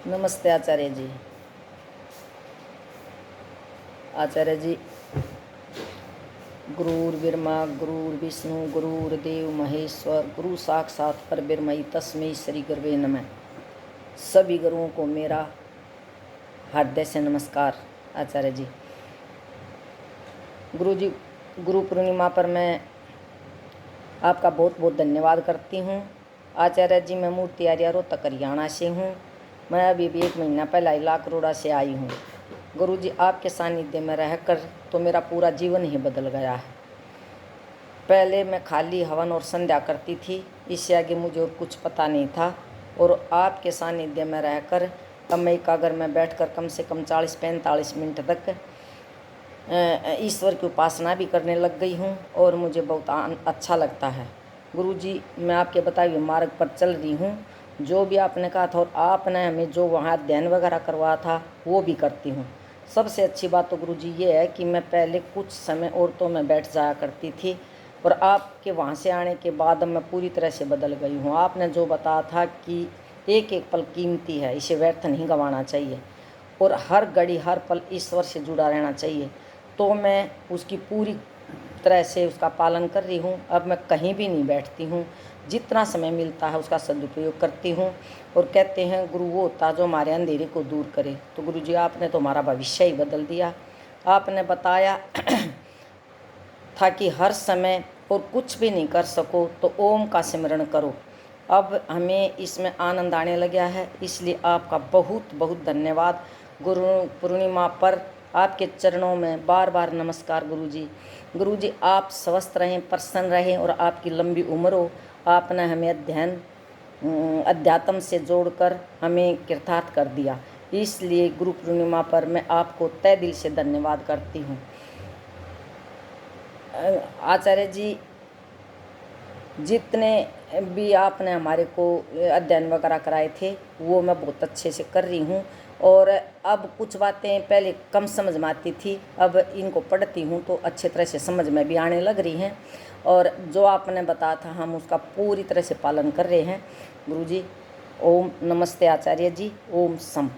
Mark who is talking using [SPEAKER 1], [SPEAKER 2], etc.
[SPEAKER 1] नमस्ते आचार्य जी। आचार्य जी, गुरुर्ब्रह्मा गुरुर्विष्णु गुरुर्देव महेश्वर, गुरु साक्षात परब्रह्म तस्मै श्री गुरुवे नमः। सभी गुरुओं को मेरा हृदय से नमस्कार। आचार्य जी, गुरु जी, गुरु पूर्णिमा पर मैं आपका बहुत बहुत धन्यवाद करती हूँ। आचार्य जी, मैं मूर्ति आर्या रोहतक हरियाणा से हूँ। मैं अभी भी 1 महीना पहले इलाक रोड़ा से आई हूँ। गुरु जी, आपके सानिध्य में रहकर तो मेरा पूरा जीवन ही बदल गया है। पहले मैं खाली हवन और संध्या करती थी, इससे आगे मुझे और कुछ पता नहीं था। और आपके सानिध्य में रहकर अब मैं एकाग्र में बैठकर कम से कम 40-45 मिनट तक ईश्वर की उपासना भी करने लग गई हूँ और मुझे बहुत अच्छा लगता है। गुरु जी, मैं आपके बताए हुए मार्ग पर चल रही हूँ। जो भी आपने कहा था और आपने हमें जो वहाँ अध्ययन वगैरह करवाया था वो भी करती हूँ। सबसे अच्छी बात तो गुरु जी ये है कि मैं पहले कुछ समय औरतों में बैठ जाया करती थी और आपके वहाँ से आने के बाद मैं पूरी तरह से बदल गई हूँ। आपने जो बताया था कि एक एक पल कीमती है, इसे व्यर्थ नहीं गंवाना चाहिए और हर घड़ी हर पल ईश्वर से जुड़ा रहना चाहिए, तो मैं उसकी पूरी तरह से उसका पालन कर रही हूँ। अब मैं कहीं भी नहीं बैठती हूँ, जितना समय मिलता है उसका सदुपयोग करती हूँ। और कहते हैं गुरु वो होता जो हमारे अंधेरे को दूर करे। तो गुरु जी, आपने तो हमारा भविष्य ही बदल दिया। आपने बताया था कि हर समय और कुछ भी नहीं कर सको तो ओम का सिमरण करो। अब हमें इसमें आनंद आने लगा है, इसलिए आपका बहुत बहुत धन्यवाद। गुरु पूर्णिमा पर आपके चरणों में बार बार नमस्कार गुरु जी। गुरु जी, आप स्वस्थ रहें, प्रसन्न रहें और आपकी लंबी उम्र हो। आपने हमें अध्यात्म से जोड़कर हमें कृतार्थ कर दिया, इसलिए गुरु पूर्णिमा पर मैं आपको तहे दिल से धन्यवाद करती हूँ। आचार्य जी, जितने भी आपने हमारे को अध्ययन वगैरह कराए थे वो मैं बहुत अच्छे से कर रही हूँ। और अब कुछ बातें पहले कम समझ में आती थी, अब इनको पढ़ती हूँ तो अच्छे तरह से समझ में भी आने लग रही हैं और जो आपने बताया था हम उसका पूरी तरह से पालन कर रहे हैं। गुरु जी, ओम नमस्ते आचार्य जी, ओम सम।